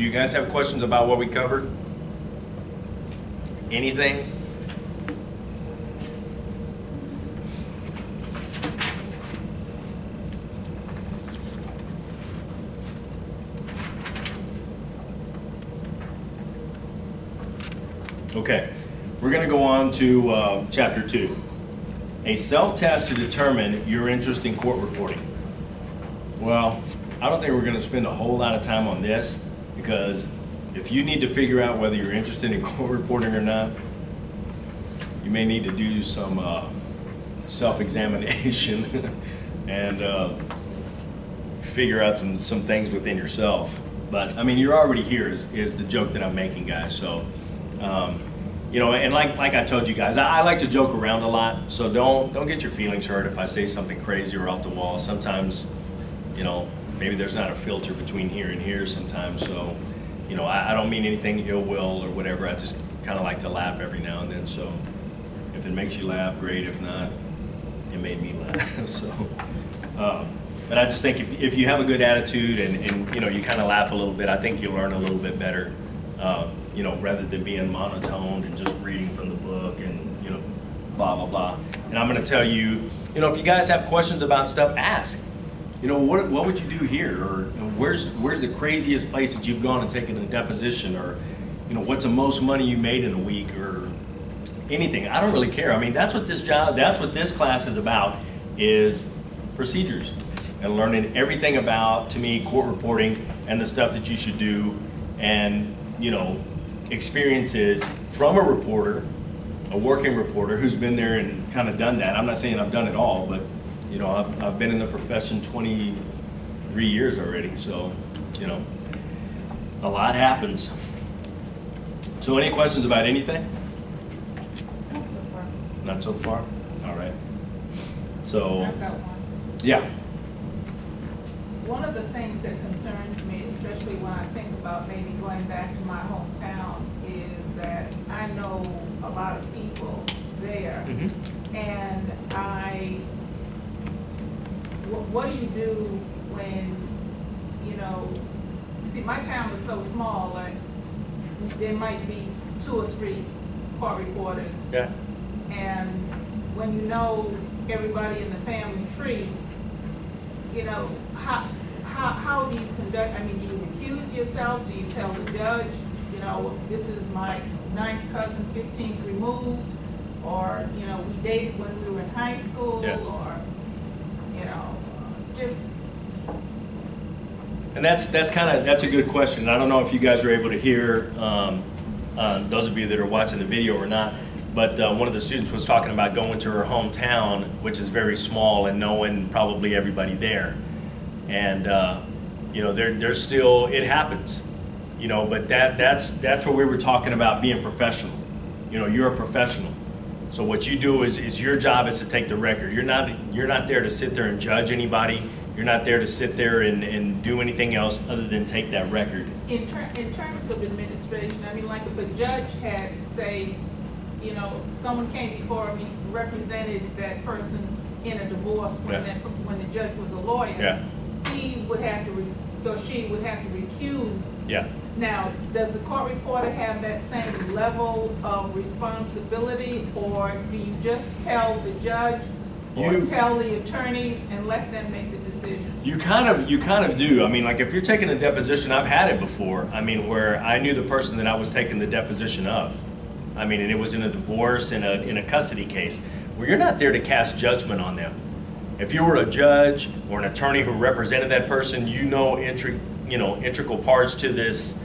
Do you guys have questions about what we covered? Anything? Okay, we're going to go on to chapter 2. A self-test to determine your interest in court reporting. Well, I don't think we're going to spend a whole lot of time on this, because if you need to figure out whether you're interested in court reporting or not, you may need to do some self-examination and figure out some things within yourself. But I mean, you're already here is the joke that I'm making, guys. So, you know, and like I told you guys, I like to joke around a lot. So don't get your feelings hurt if I say something crazy or off the wall. Sometimes, you know, maybe there's not a filter between here and here sometimes. So, you know, I don't mean anything ill will or whatever. I just kind of like to laugh every now and then. So if it makes you laugh, great. If not, it made me laugh. So, but I just think if you have a good attitude and you know, you kind of laugh a little bit, I think you'll learn a little bit better. You know, rather than being monotoned and just reading from the book and, you know, blah, blah, blah. And I'm going to tell you, you know, if you guys have questions about stuff, ask. You know, what would you do here? Or you know, where's the craziest place that you've gone and taken a deposition? Or, you know, what's the most money you made in a week? Or anything. I don't really care. I mean, that's what this class is about, is procedures and learning everything about, to me, court reporting and the stuff that you should do, and, you know, experiences from a reporter, a working reporter who's been there and kind of done that. I'm not saying I've done it all, but, you know, I've been in the profession 23 years already, so, you know, a lot happens. So any questions about anything? Not so far. Not so far? All right. So, I've got one. yeah. One of the things that concerns me, especially when I think about maybe going back to my hometown, is that I know a lot of people there. Mm-hmm. And what do you do when, you know, see, my town is so small, like there might be 2 or 3 court reporters. Yeah. And when you know everybody in the family tree, you know, how do you conduct, I mean, do you recuse yourself? Do you tell the judge, you know, this is my 9th cousin, 15th removed? Or, you know, we dated when we were in high school? Yeah. Or, you know, just... And that's a good question. I don't know if you guys were able to hear, those of you that are watching the video or not, but one of the students was talking about going to her hometown, which is very small, and knowing probably everybody there. And you know, there's still, it happens, you know, but that's what we were talking about, being professional. You know, you're a professional. So what you do is your job is to take the record. You're not there to sit there and judge anybody. You're not there to sit there and do anything else other than take that record. In terms of administration, I mean, like if a judge had, say, you know, someone came before me, represented that person in a divorce when, yeah. when the judge was a lawyer, yeah. he would have to, or she would have to recuse. Yeah. Now, does the court reporter have that same level of responsibility, or do you just tell the judge or tell the attorneys and let them make the decision? You kind of do. I mean, like if you're taking a deposition, I've had it before. I mean, where I knew the person that I was taking the deposition of. I mean, and it was in a divorce, in a custody case, where you're not there to cast judgment on them. If you were a judge or an attorney who represented that person, you know, integral parts to this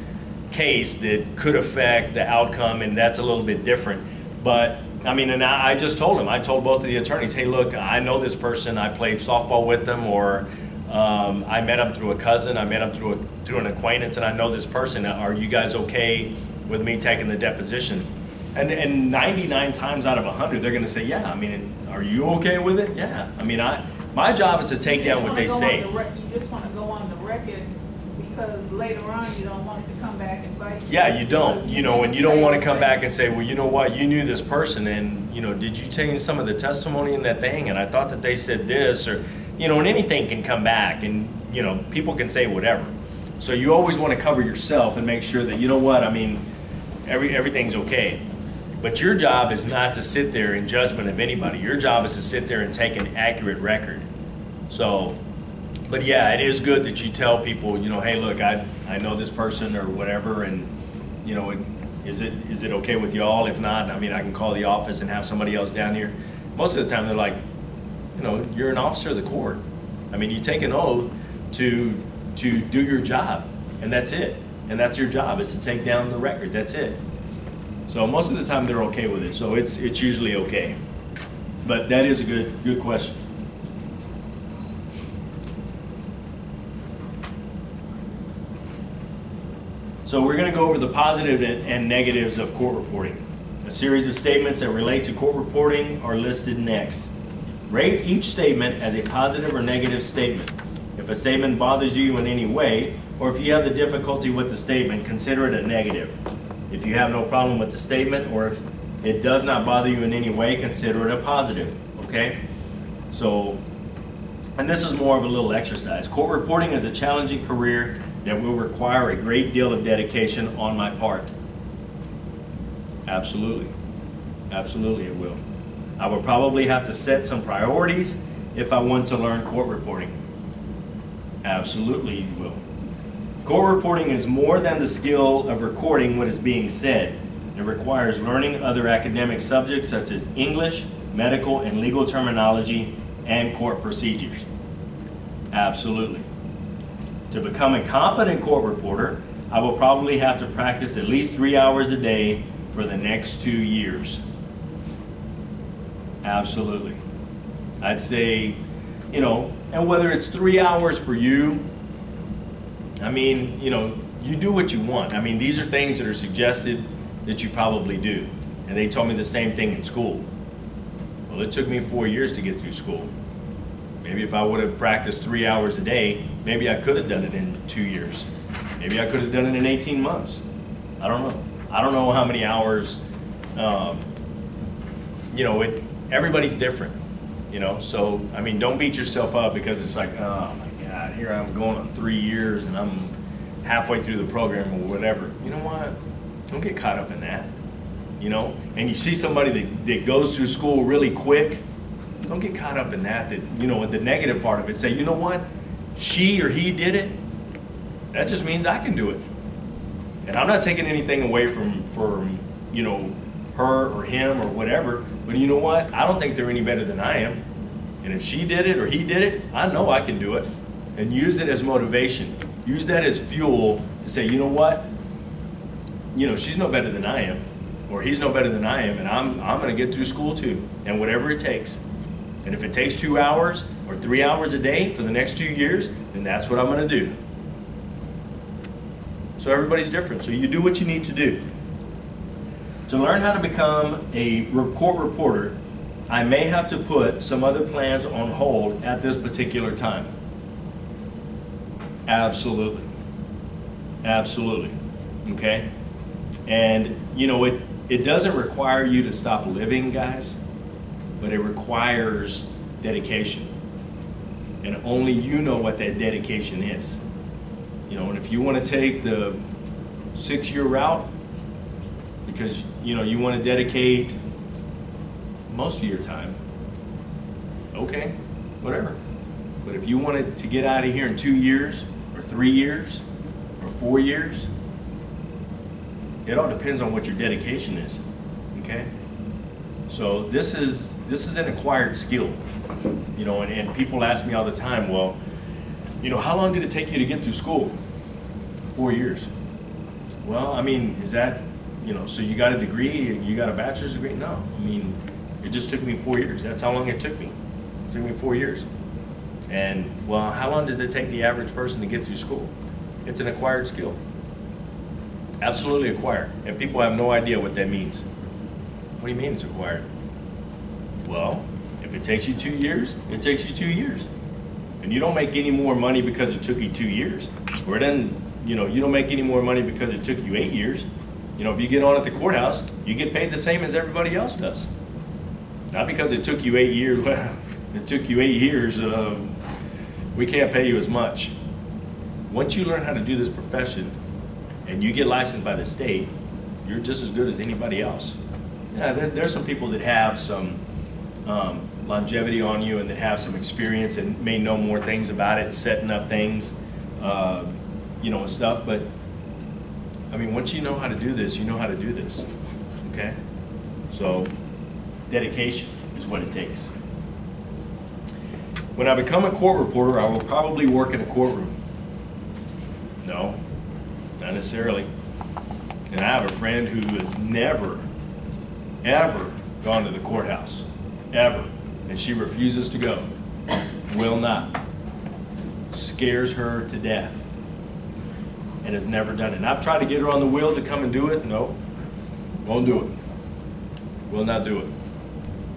case that could affect the outcome, and that's a little bit different. But I mean, and I just told him, I told both of the attorneys, hey, look, I know this person, I played softball with them, or I met him through a cousin, I met him through an acquaintance, and I know this person. Are you guys okay with me taking the deposition? And 99 times out of 100, they're going to say, yeah. I mean, are you okay with it? Yeah. I mean, my job is to take down what they say. You just want to go on the record, because later on you don't want it to come back and bite you. Yeah, you don't. You know, and you don't want to come back and say, well, you know what, you knew this person, and, you know, did you change some of the testimony in that thing? And I thought that they said this, or, you know, and anything can come back, and, you know, people can say whatever. So you always want to cover yourself and make sure that, you know what, I mean, everything's okay. But your job is not to sit there in judgment of anybody. Your job is to sit there and take an accurate record. So, but yeah, it is good that you tell people, you know, hey, look, I know this person or whatever, and, you know, is it okay with y'all? If not, I mean, I can call the office and have somebody else down here. Most of the time they're like, you know, you're an officer of the court. I mean, you take an oath to do your job, and that's it. And that's your job, is to take down the record. That's it. So most of the time they're okay with it. So it's usually okay. But that is a good question. So we're going to go over the positive and negatives of court reporting. A series of statements that relate to court reporting are listed next. Rate each statement as a positive or negative statement. If a statement bothers you in any way, or if you have the difficulty with the statement, consider it a negative. If you have no problem with the statement, or if it does not bother you in any way, consider it a positive, okay? So, and this is more of a little exercise. Court reporting is a challenging career that will require a great deal of dedication on my part. Absolutely. Absolutely it will. I will probably have to set some priorities if I want to learn court reporting. Absolutely you will. Court reporting is more than the skill of recording what is being said. It requires learning other academic subjects such as English, medical, and legal terminology, and court procedures. Absolutely. To become a competent court reporter, I will probably have to practice at least 3 hours a day for the next 2 years. Absolutely. I'd say, you know, and whether it's 3 hours for you, I mean, you know, you do what you want. I mean, these are things that are suggested that you probably do. And they told me the same thing in school. Well, it took me 4 years to get through school. Maybe if I would have practiced 3 hours a day, maybe I could have done it in 2 years. Maybe I could have done it in 18 months. I don't know. I don't know how many hours, you know, everybody's different, you know? So, I mean, don't beat yourself up because it's like, oh my God, here I'm going on 3 years and I'm halfway through the program or whatever. You know what? Don't get caught up in that, you know? And you see somebody that goes through school really quick, don't get caught up in that, you know, the negative part of it. Say, you know what? She or he did it. That just means I can do it. And I'm not taking anything away from you know, her or him or whatever, but you know what? I don't think they're any better than I am. And if she did it or he did it, I know I can do it. And use it as motivation. Use that as fuel to say, you know what? You know, she's no better than I am, or he's no better than I am, and I'm going to get through school too, and whatever it takes. And if it takes 2 hours or 3 hours a day for the next 2 years, then that's what I'm going to do. So everybody's different, so you do what you need to do. To learn how to become a court reporter, I may have to put some other plans on hold at this particular time. Absolutely. Absolutely. Okay? And, you know, it doesn't require you to stop living, guys, but it requires dedication. And only you know what that dedication is. You know, and if you want to take the 6-year route, because, you know, you want to dedicate most of your time, okay, whatever. But if you wanted to get out of here in 2 years, or 3 years, or 4 years, it all depends on what your dedication is, okay? So this is an acquired skill, you know, and people ask me all the time, well, you know, how long did it take you to get through school? 4 years. Well, I mean, is that, you know, so you got a degree, you got a bachelor's degree? No, I mean, it just took me 4 years. That's how long it took me. It took me 4 years. And, well, how long does it take the average person to get through school? It's an acquired skill. Absolutely acquired. And people have no idea what that means. What do you mean it's acquired? Well, if it takes you 2 years, it takes you 2 years. And you don't make any more money because it took you 2 years. Or then, you know, you don't make any more money because it took you 8 years. You know, if you get on at the courthouse, you get paid the same as everybody else does. Not because it took you 8 years. Well, it took you 8 years. We can't pay you as much. once you learn how to do this profession and you get licensed by the state, you're just as good as anybody else. Yeah, there's some people that have some longevity on you and that have some experience and may know more things about it, setting up things, you know, and stuff. But I mean, once you know how to do this, you know how to do this, okay? So dedication is what it takes. When I become a court reporter, I will probably work in a courtroom. No, not necessarily. And I have a friend who has never, ever gone to the courthouse, ever. And she refuses to go, will not. Scares her to death and has never done it. And I've tried to get her on the wheel to come and do it. No, won't do it. Will not do it.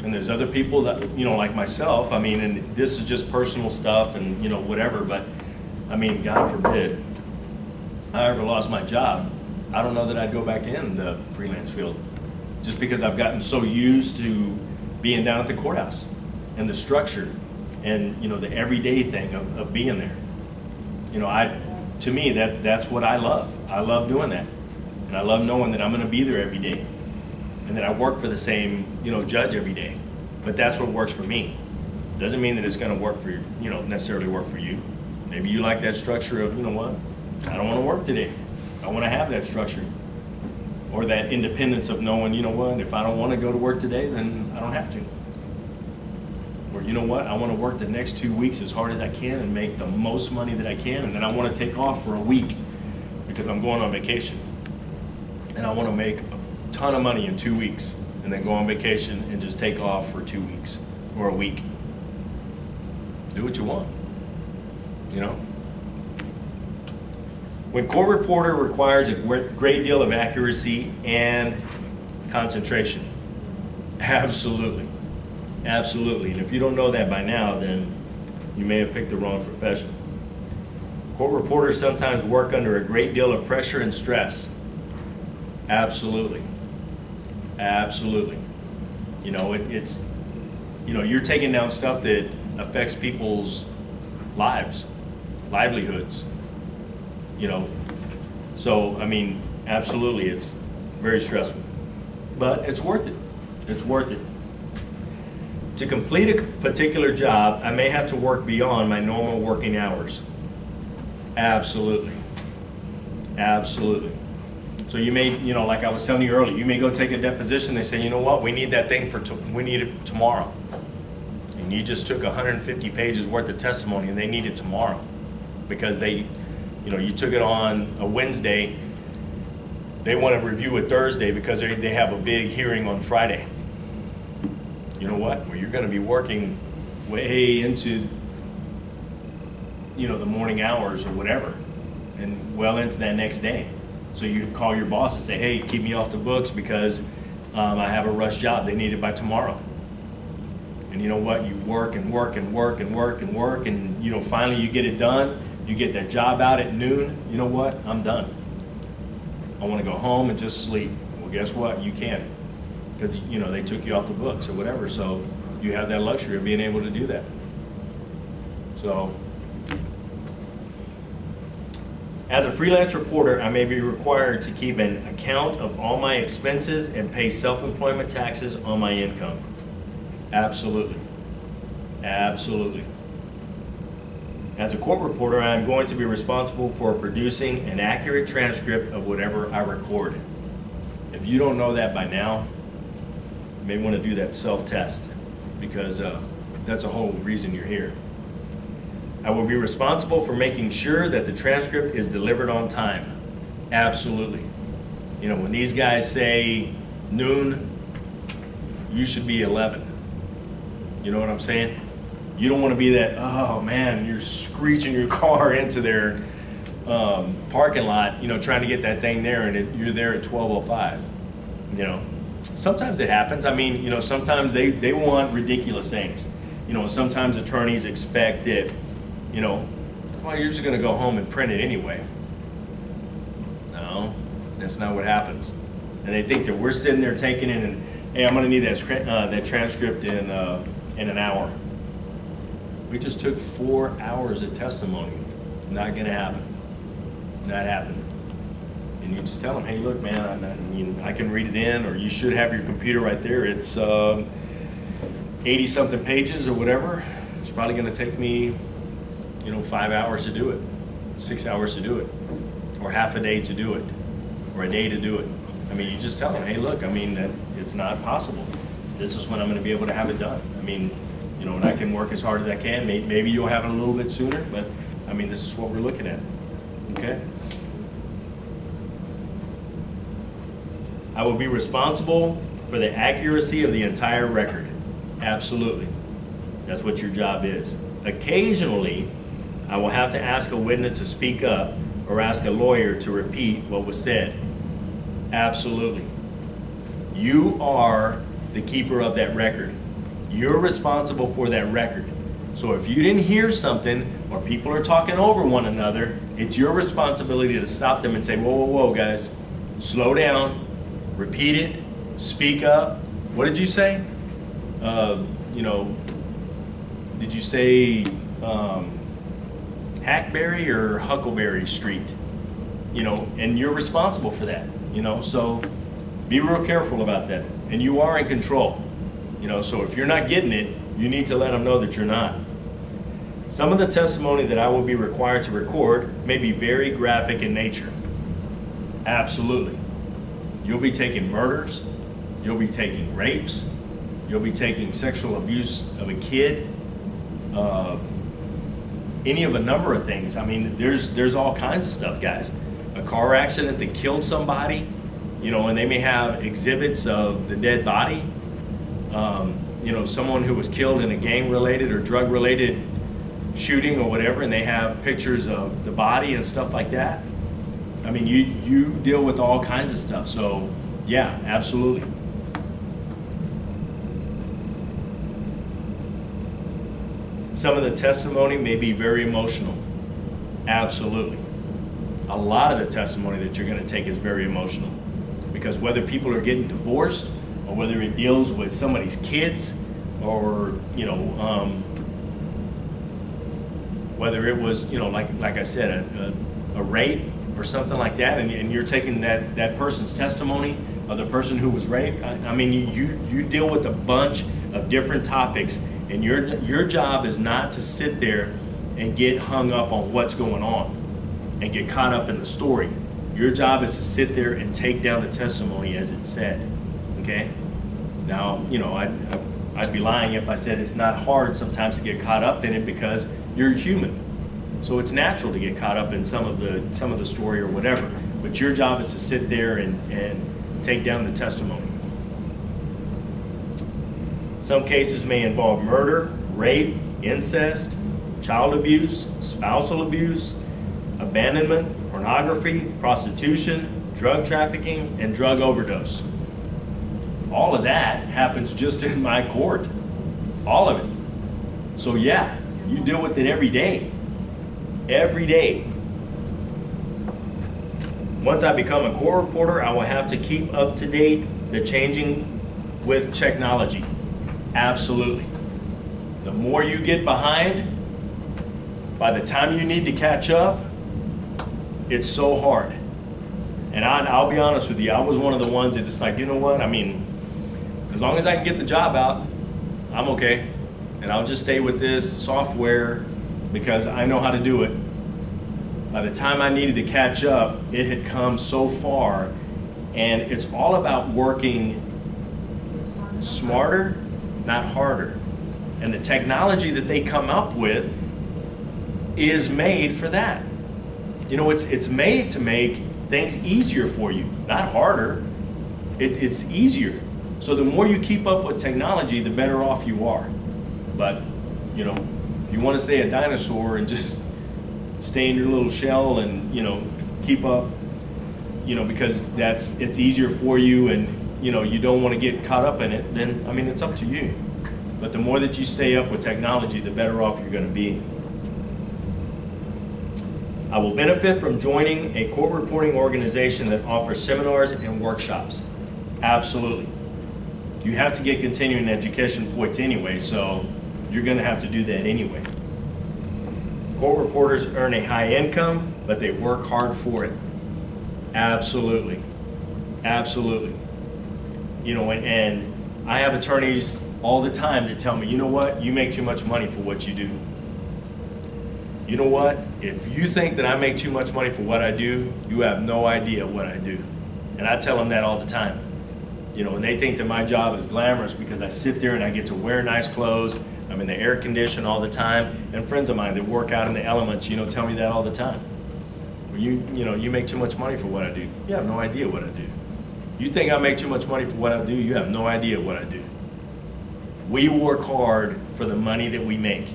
And there's other people that, you know, like myself, I mean, and this is just personal stuff and, you know, whatever, but I mean, God forbid I ever lost my job, I don't know that I'd go back in the freelance field just because I've gotten so used to being down at the courthouse and the structure and, you know, the everyday thing of being there. You know, to me, that's what I love. I love doing that. And I love knowing that I'm going to be there every day and that I work for the same, you know, judge every day. But that's what works for me. Doesn't mean that it's going to work for you, you know, necessarily work for you. Maybe you like that structure of, you know what, I don't want to work today. I want to have that structure or that independence of knowing, you know what, if I don't want to go to work today, then I don't have to. Or you know what, I want to work the next 2 weeks as hard as I can and make the most money that I can, and then I want to take off for a week because I'm going on vacation. And I want to make a ton of money in 2 weeks and then go on vacation and just take off for 2 weeks or a week. Do what you want, you know? When court reporter requires a great deal of accuracy and concentration. Absolutely. Absolutely. And if you don't know that by now, then you may have picked the wrong profession. Court reporters sometimes work under a great deal of pressure and stress. Absolutely. Absolutely. You know, it's, you know, you're taking down stuff that affects people's lives, livelihoods, you know. So, I mean, absolutely, it's very stressful. But it's worth it. It's worth it. To complete a particular job, I may have to work beyond my normal working hours. Absolutely. Absolutely. So you may, you know, like I was telling you earlier, you may go take a deposition, they say, you know what, we need that thing we need it tomorrow. And you just took 150 pages worth of testimony and they need it tomorrow because they, you know, you took it on a Wednesday, they want to review it Thursday because they have a big hearing on Friday. You know what, well, you're going to be working way into, you know, the morning hours or whatever and well into that next day. So you can call your boss and say, hey, keep me off the books because I have a rush job. They need it by tomorrow. And you know what? You work and work and work and work and work and, you know, finally you get it done. You get that job out at noon. You know what? I'm done. I want to go home and just sleep. Well, guess what? You can't because, you know, they took you off the books or whatever. So you have that luxury of being able to do that. So as a freelance reporter, I may be required to keep an account of all my expenses and pay self-employment taxes on my income. Absolutely. Absolutely. As a court reporter, I am going to be responsible for producing an accurate transcript of whatever I record. If you don't know that by now, you may want to do that self-test because that's a whole reason you're here. I will be responsible for making sure that the transcript is delivered on time. Absolutely. You know, when these guys say noon, you should be 11. You know what I'm saying? You don't want to be that, oh man, you're screeching your car into their parking lot, you know, trying to get that thing there and you're there at 12:05. You know, sometimes it happens. I mean, you know, sometimes they want ridiculous things. You know, sometimes attorneys expect that, you know, well, you're just going to go home and print it anyway. No, that's not what happens. And they think that we're sitting there taking it and, hey, I'm going to need that transcript in an hour. We just took 4 hours of testimony. Not going to happen. that happened. And you just tell them, hey, look, man, I mean, I can read it in, or you should have your computer right there. It's 80-something pages or whatever. It's probably going to take me, 5 hours to do it, 6 hours to do it, or half a day to do it, or a day to do it. I mean, you just tell them, hey, look, I mean, it's not possible. This is when I'm going to be able to have it done. I mean, and I can work as hard as I can. Maybe you'll have it a little bit sooner, but I mean, this is what we're looking at, okay? I will be responsible for the accuracy of the entire record. Absolutely. That's what your job is. Occasionally, I will have to ask a witness to speak up or ask a lawyer to repeat what was said. Absolutely. You are the keeper of that record. You're responsible for that record. So if you didn't hear something or people are talking over one another, it's your responsibility to stop them and say, whoa, whoa, whoa, guys, slow down, repeat it, speak up. What did you say? Did you say Hackberry or Huckleberry Street? And you're responsible for that, so be real careful about that. And you are in control, so if you're not getting it, you need to let them know that you're not. Some of the testimony that I will be required to record may be very graphic in nature. Absolutely. You'll be taking murders, you'll be taking rapes, you'll be taking sexual abuse of a kid, any of a number of things. I mean, there's all kinds of stuff, guys. A car accident that killed somebody, and they may have exhibits of the dead body. Someone who was killed in a gang-related or drug-related shooting or whatever, and they have pictures of the body and stuff like that. I mean, you deal with all kinds of stuff. So, yeah, absolutely. Some of the testimony may be very emotional. Absolutely. A lot of the testimony that you're going to take is very emotional, because whether people are getting divorced or whether it deals with somebody's kids or, whether it was, like I said, a rape or something like that, and you're taking that person's testimony of the person who was raped. I mean, you deal with a bunch of different topics, and your job is not to sit there and get hung up on what's going on and get caught up in the story. Your job is to sit there and take down the testimony as it's said, okay? Now, I'd be lying if I said it's not hard sometimes to get caught up in it, because you're human. So it's natural to get caught up in some of the story or whatever. But your job is to sit there and take down the testimony. Some cases may involve murder, rape, incest, child abuse, spousal abuse, abandonment, pornography, prostitution, drug trafficking, and drug overdose. All of that happens just in my court. All of it. So yeah, you deal with it every day. Every day. Once I become a court reporter, I will have to keep up to date the changing with technology. Absolutely. The more you get behind, by the time you need to catch up, it's so hard. And I'll be honest with you, I was one of the ones that just like, you know what, I mean, as long as I can get the job out, I'm okay. And I'll just stay with this software because I know how to do it. By the time I needed to catch up, it had come so far, and it's all about working smarter, not harder. And the technology that they come up with is made for that. It's made to make things easier for you, not harder. It's easier. So the more you keep up with technology, the better off you are. But, if you want to stay a dinosaur and just stay in your little shell and, keep up, because it's easier for you and, you don't want to get caught up in it, then, I mean, it's up to you. But the more that you stay up with technology, the better off you're going to be. I will benefit from joining a court reporting organization that offers seminars and workshops. Absolutely. You have to get continuing education points anyway, so you're going to have to do that anyway. Court reporters earn a high income, but they work hard for it. Absolutely. Absolutely. You know, and I have attorneys all the time that tell me, you know what, you make too much money for what you do. You know what, if you think that I make too much money for what I do, you have no idea what I do. And I tell them that all the time. You know, and they think that my job is glamorous because I sit there and I get to wear nice clothes. I'm in the air condition all the time. And friends of mine that work out in the elements, you know, tell me that all the time. Well, you know, you make too much money for what I do. You have no idea what I do. You think I make too much money for what I do, you have no idea what I do. We work hard for the money that we make.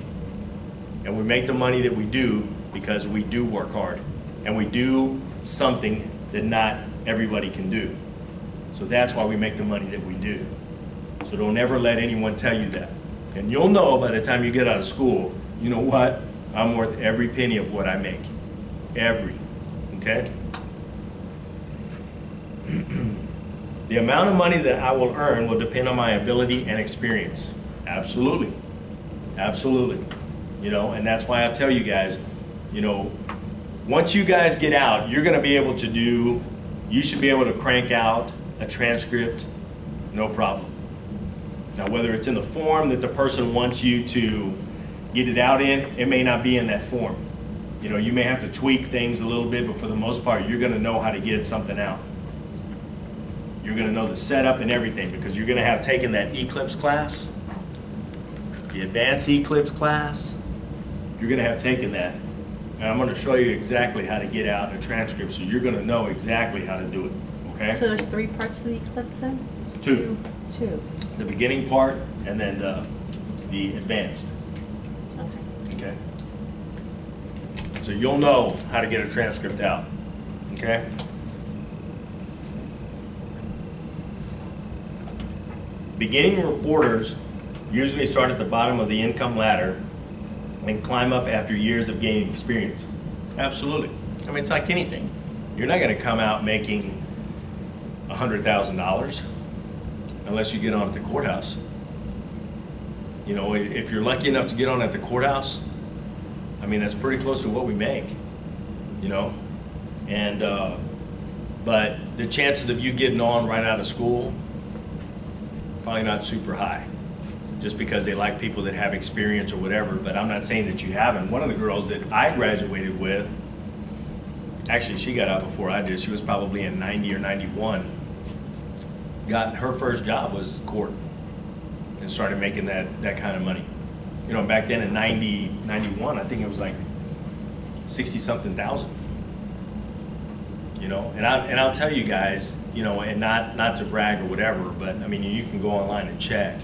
And we make the money that we do because we do work hard. And we do something that not everybody can do. So that's why we make the money that we do. So don't ever let anyone tell you that. And you'll know by the time you get out of school, you know what? I'm worth every penny of what I make. Every, okay? The amount of money that I will earn will depend on my ability and experience. Absolutely. Absolutely. You know, and that's why I tell you guys, you know, once you guys get out, you're going to be able to do, you should be able to crank out a transcript, no problem. Now, whether it's in the form that the person wants you to get it out in, it may not be in that form. You know, you may have to tweak things a little bit, but for the most part, you're going to know how to get something out. You're going to know the setup and everything because you're going to have taken that Eclipse class, the advanced Eclipse class. You're going to have taken that. And I'm going to show you exactly how to get out a transcript so you're going to know exactly how to do it. Okay? So there's 3 parts to the Eclipse then? Two. Two. The beginning part and then the advanced. Okay. Okay? So you'll know how to get a transcript out. Okay? Beginning reporters usually start at the bottom of the income ladder and climb up after years of gaining experience. Absolutely. I mean, it's like anything. You're not going to come out making $100,000 unless you get on at the courthouse. You know, if you're lucky enough to get on at the courthouse, I mean, that's pretty close to what we make, you know? And, but the chances of you getting on right out of school, probably not super high, just because they like people that have experience or whatever, but I'm not saying that you haven't. One of the girls that I graduated with, actually she got out before I did, she was probably in 90 or 91, got her first job was court and started making that kind of money. You know, back then in 90, 91, I think it was like 60-something thousand. You know, and I'll tell you guys, you know, and not to brag or whatever, but I mean, you can go online and check.